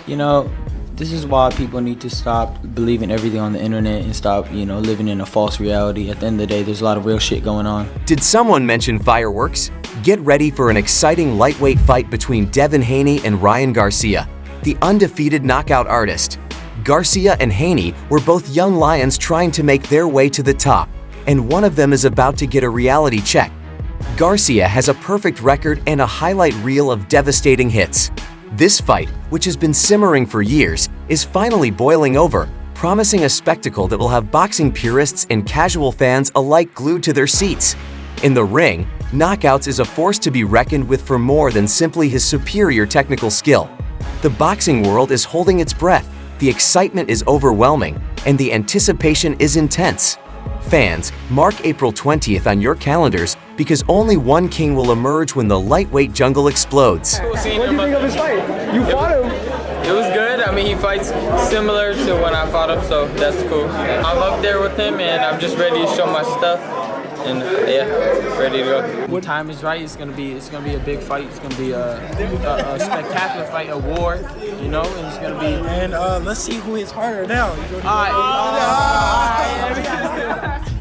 You know, this is why people need to stop believing everything on the internet and stop, living in a false reality. At the end of the day, there's a lot of real shit going on. Did someone mention fireworks? Get ready for an exciting lightweight fight between Devin Haney and Ryan Garcia, the undefeated knockout artist. Garcia and Haney were both young lions trying to make their way to the top, and one of them is about to get a reality check. Garcia has a perfect record and a highlight reel of devastating hits. This fight, which has been simmering for years, is finally boiling over, promising a spectacle that will have boxing purists and casual fans alike glued to their seats. In the ring, Knockouts is a force to be reckoned with for more than simply his superior technical skill. The boxing world is holding its breath, the excitement is overwhelming, and the anticipation is intense. Fans, mark April 20th on your calendars because only one king will emerge when the lightweight jungle explodes. What do you think of his fight? You fought him. It was good. I mean, he fights similar to when I fought him, so that's cool. I'm up there with him, and I'm just ready to show my stuff. And yeah, ready to go. When time is right, it's gonna be a big fight. It's gonna be a spectacular fight, a war, and it's gonna be. And let's see who hits harder now.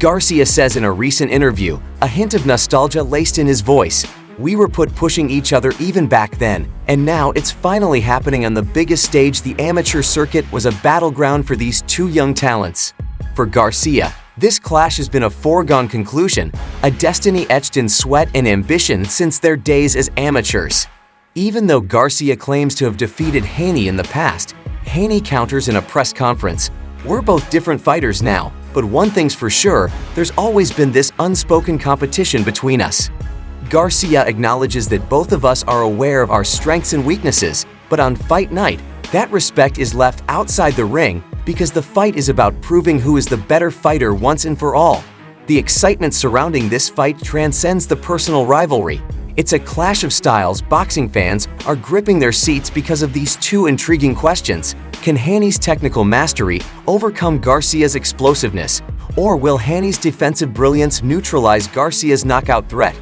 Garcia says in a recent interview, a hint of nostalgia laced in his voice. We were pushing each other even back then, and now it's finally happening on the biggest stage. The amateur circuit was a battleground for these two young talents. For Garcia, this clash has been a foregone conclusion, a destiny etched in sweat and ambition since their days as amateurs. Even though Garcia claims to have defeated Haney in the past, Haney counters in a press conference, "We're both different fighters now, but one thing's for sure, there's always been this unspoken competition between us." Garcia acknowledges that both of us are aware of our strengths and weaknesses, but on fight night, that respect is left outside the ring because the fight is about proving who is the better fighter once and for all. The excitement surrounding this fight transcends the personal rivalry. It's a clash of styles. Boxing fans are gripping their seats because of these two intriguing questions. Can Haney's technical mastery overcome Garcia's explosiveness? Or will Haney's defensive brilliance neutralize Garcia's knockout threat?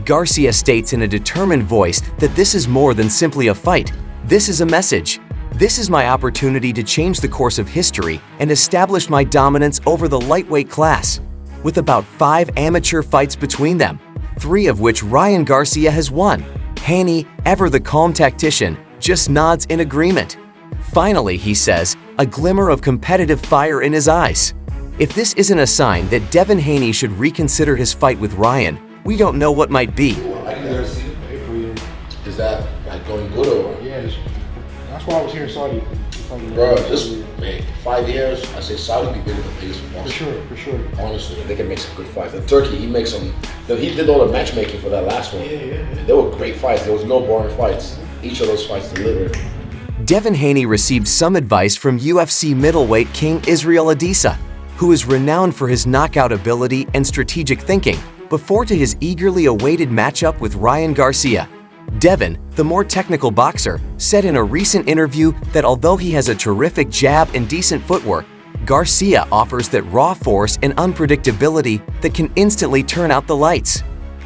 Garcia states in a determined voice that this is more than simply a fight. This is a message. This is my opportunity to change the course of history and establish my dominance over the lightweight class. With about 5 amateur fights between them, 3 of which Ryan Garcia has won, Haney, ever the calm tactician, just nods in agreement. Finally, he says, a glimmer of competitive fire in his eyes. If this isn't a sign that Devin Haney should reconsider his fight with Ryan, we don't know what might be. Is that like going good or? Yeah, that's why I was here in Saudi. Bro, this, man, 5 years, I say Saudi be bigger than Vegas for Boston. For sure. Honestly, they can make some good fights. And Turkey, he makes some, he did all the matchmaking for that last one. Yeah. They were great fights. There was no boring fights. Each of those fights delivered. Devin Haney received some advice from UFC middleweight king Israel Adesanya, who is renowned for his knockout ability and strategic thinking, before to his eagerly awaited matchup with Ryan Garcia. Devin, the more technical boxer, said in a recent interview that although he has a terrific jab and decent footwork, Garcia offers that raw force and unpredictability that can instantly turn out the lights.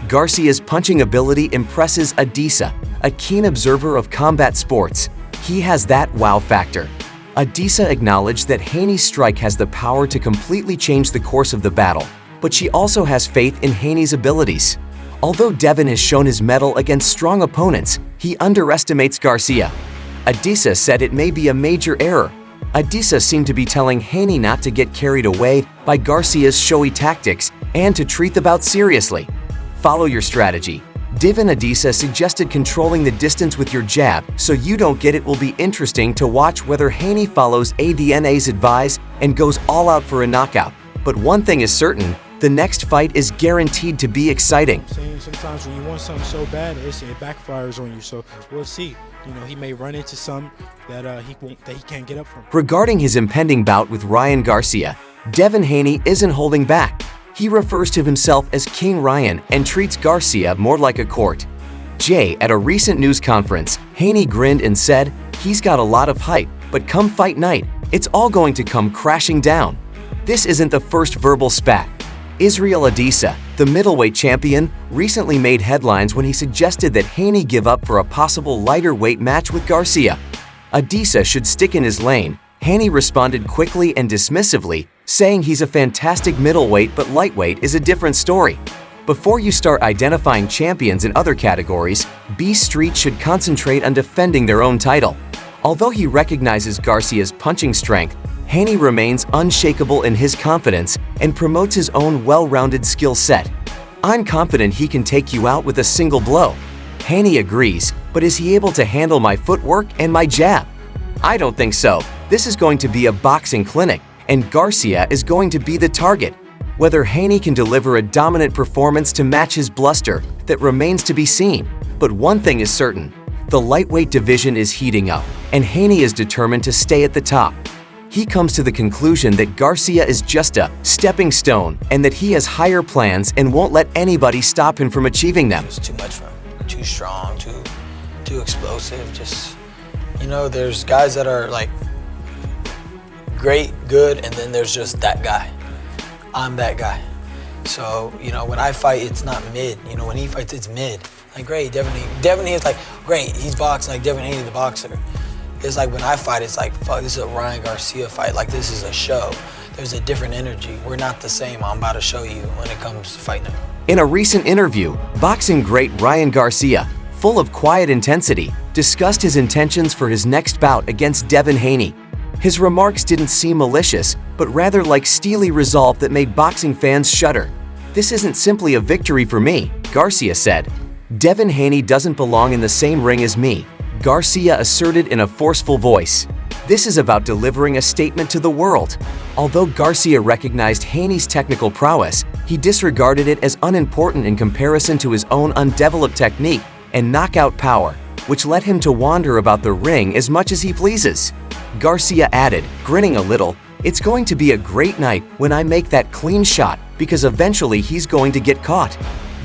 Garcia's punching ability impresses Adesanya, a keen observer of combat sports. He has that wow factor. Adesanya acknowledged that Haney's strike has the power to completely change the course of the battle, but she also has faith in Haney's abilities. Although Devin has shown his mettle against strong opponents, he underestimates Garcia. Adesanya said it may be a major error. Adesanya seemed to be telling Haney not to get carried away by Garcia's showy tactics and to treat the bout seriously. Follow your strategy. Devin Adesanya suggested controlling the distance with your jab so you don't get it. Will be interesting to watch whether Haney follows Adesany's advice and goes all out for a knockout. But one thing is certain, the next fight is guaranteed to be exciting. Sometimes when you want something so bad, it backfires on you. So we'll see. He may run into some that he can't get up from. Regarding his impending bout with Ryan Garcia, Devin Haney isn't holding back. He refers to himself as King Ryan and treats Garcia more like a court. At a recent news conference, Haney grinned and said, "He's got a lot of hype, but come fight night, it's all going to come crashing down." This isn't the first verbal spat. Israel Adesanya, the middleweight champion, recently made headlines when he suggested that Haney give up for a possible lighter weight match with Garcia. Adisa should stick in his lane, Haney responded quickly and dismissively, saying he's a fantastic middleweight but lightweight is a different story. Before you start identifying champions in other categories, B Street should concentrate on defending their own title. Although he recognizes Garcia's punching strength, Haney remains unshakable in his confidence and promotes his own well-rounded skill set. I'm confident he can take you out with a single blow. Haney agrees, but is he able to handle my footwork and my jab? I don't think so. This is going to be a boxing clinic, and Garcia is going to be the target. Whether Haney can deliver a dominant performance to match his bluster, that remains to be seen. But one thing is certain, the lightweight division is heating up, and Haney is determined to stay at the top. He comes to the conclusion that Garcia is just a stepping stone and that he has higher plans and won't let anybody stop him from achieving them. It's too much for him. Too strong, too explosive. Just, there's guys that are like great, good, and then there's just that guy. I'm that guy. So, when I fight, it's not mid. When he fights, it's mid. Like, great, Devin Haney is like, great, he's boxing like Devin Haney, the boxer. It's like when I fight, it's like, fuck, this is a Ryan Garcia fight. Like, this is a show. There's a different energy. We're not the same. I'm about to show you when it comes to fighting. In a recent interview, boxing great Ryan Garcia, full of quiet intensity, discussed his intentions for his next bout against Devin Haney. His remarks didn't seem malicious, but rather like steely resolve that made boxing fans shudder. This isn't simply a victory for me, Garcia said. Devin Haney doesn't belong in the same ring as me, Garcia asserted in a forceful voice. This is about delivering a statement to the world. Although Garcia recognized Haney's technical prowess, he disregarded it as unimportant in comparison to his own undeveloped technique and knockout power, which led him to wander about the ring as much as he pleases. Garcia added, grinning a little, "It's going to be a great night when I make that clean shot because eventually he's going to get caught."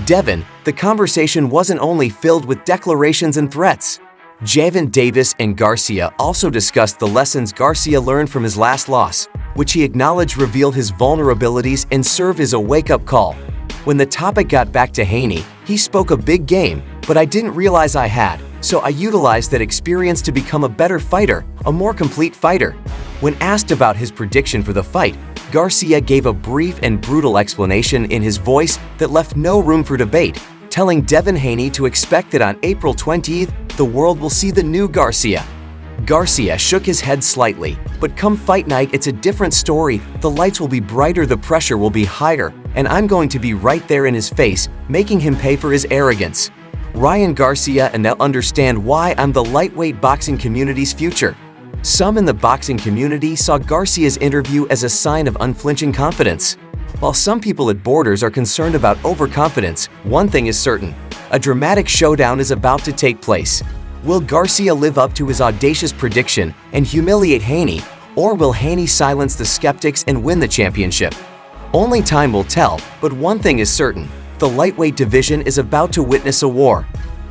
Devin, the conversation wasn't only filled with declarations and threats. Javin Davis and Garcia also discussed the lessons Garcia learned from his last loss, which he acknowledged revealed his vulnerabilities and served as a wake-up call. When the topic got back to Haney, he spoke a big game, but I didn't realize I had, so I utilized that experience to become a better fighter, a more complete fighter. When asked about his prediction for the fight, Garcia gave a brief and brutal explanation in his voice that left no room for debate, telling Devin Haney to expect that on April 20th, the world will see the new Garcia. Garcia shook his head slightly, but come fight night, it's a different story. The lights will be brighter, the pressure will be higher, and I'm going to be right there in his face, making him pay for his arrogance. Ryan Garcia, and they'll understand why I'm the lightweight boxing community's future. Some in the boxing community saw Garcia's interview as a sign of unflinching confidence. While some people at Borders are concerned about overconfidence, one thing is certain. A dramatic showdown is about to take place. Will Garcia live up to his audacious prediction and humiliate Haney, or will Haney silence the skeptics and win the championship? Only time will tell, but one thing is certain. The lightweight division is about to witness a war.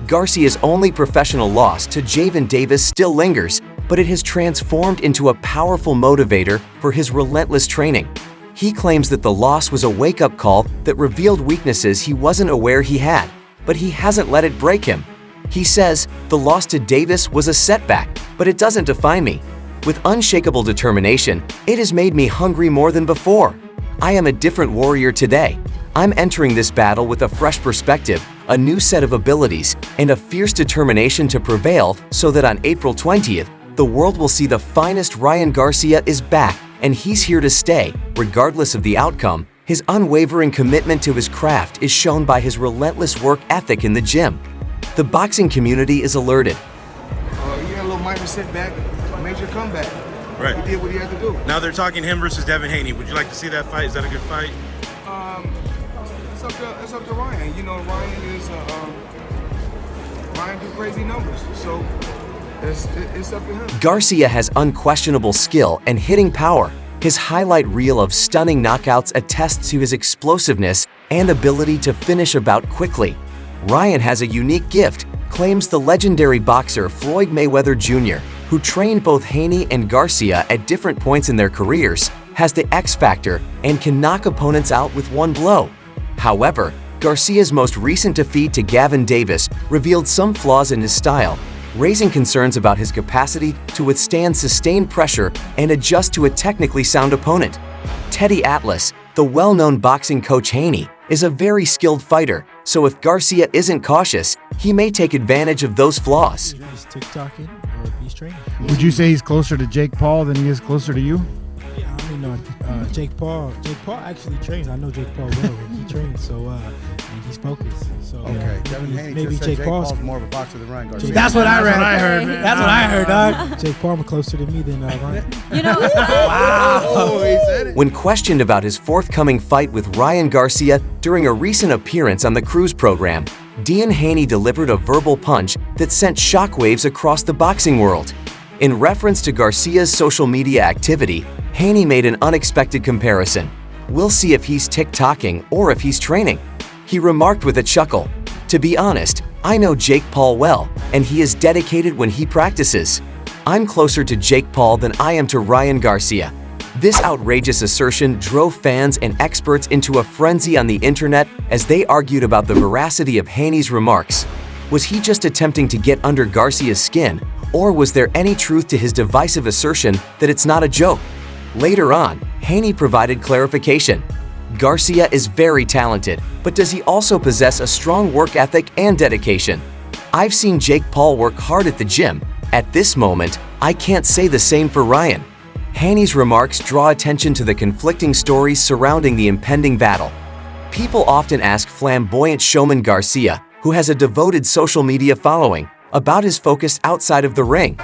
Garcia's only professional loss to Javin Davis still lingers, but it has transformed into a powerful motivator for his relentless training. He claims that the loss was a wake-up call that revealed weaknesses he wasn't aware he had, but he hasn't let it break him. He says, "The loss to Davis was a setback, but it doesn't define me. With unshakable determination, it has made me hungry more than before. I am a different warrior today. I'm entering this battle with a fresh perspective, a new set of abilities, and a fierce determination to prevail so that on April 20th, the world will see the finest Ryan Garcia is back, and he's here to stay, regardless of the outcome." His unwavering commitment to his craft is shown by his relentless work ethic in the gym. The boxing community is alerted. He had a little minor setback, major comeback. Right. He did what he had to do. Now they're talking him versus Devin Haney. Would you like to see that fight? Is that a good fight? It's up to Ryan. Ryan do crazy numbers, so it's up to him. Garcia has unquestionable skill and hitting power. His highlight reel of stunning knockouts attests to his explosiveness and ability to finish a bout quickly. Ryan has a unique gift, claims the legendary boxer Floyd Mayweather Jr., who trained both Haney and Garcia at different points in their careers, has the X factor and can knock opponents out with one blow. However, Garcia's most recent defeat to Gavin Davis revealed some flaws in his style. raising concerns about his capacity to withstand sustained pressure and adjust to a technically sound opponent. Teddy Atlas, the well-known boxing coach Haney, is a very skilled fighter, so if Garcia isn't cautious, he may take advantage of those flaws. He's TikToking or he's training. Would you say he's closer to Jake Paul than he is closer to you? Yeah, I mean, Jake Paul actually trains. I know Jake Paul well. He trains, so and he's focused. So Okay, Devin Haney maybe just said Jake Jake Paul's Paul's more of a boxer than Ryan Garcia. That's what I read. man. That's what I heard, dog. Jake Paul more closer to me than Ryan. You know, Oh, he said it. When questioned about his forthcoming fight with Ryan Garcia during a recent appearance on the Cruise program, Devin Haney delivered a verbal punch that sent shockwaves across the boxing world. In reference to Garcia's social media activity, Haney made an unexpected comparison. We'll see if he's TikToking or if he's training. He remarked with a chuckle, "To be honest, I know Jake Paul well, and he is dedicated when he practices. I'm closer to Jake Paul than I am to Ryan Garcia." This outrageous assertion drove fans and experts into a frenzy on the internet as they argued about the veracity of Haney's remarks. Was he just attempting to get under Garcia's skin, or was there any truth to his divisive assertion that it's not a joke? Later on, Haney provided clarification. Garcia is very talented, but does he also possess a strong work ethic and dedication? I've seen Jake Paul work hard at the gym. At this moment, I can't say the same for Ryan. Haney's remarks draw attention to the conflicting stories surrounding the impending battle. People often ask flamboyant showman Garcia, who has a devoted social media following, about his focus outside of the ring.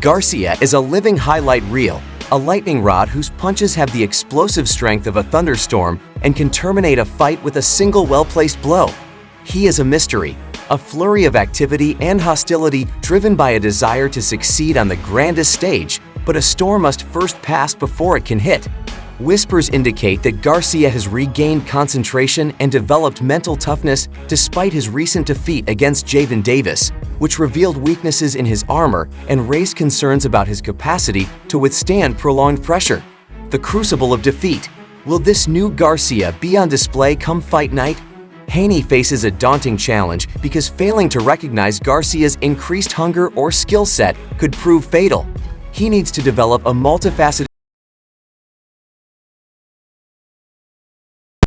Garcia is a living highlight reel, a lightning rod whose punches have the explosive strength of a thunderstorm and can terminate a fight with a single well-placed blow. He is a mystery, a flurry of activity and hostility driven by a desire to succeed on the grandest stage, but a storm must first pass before it can hit. Whispers indicate that Garcia has regained concentration and developed mental toughness despite his recent defeat against Javen Davis, which revealed weaknesses in his armor and raised concerns about his capacity to withstand prolonged pressure. The crucible of defeat. Will this new Garcia be on display come fight night? Haney faces a daunting challenge because failing to recognize Garcia's increased hunger or skill set could prove fatal. He needs to develop a multifaceted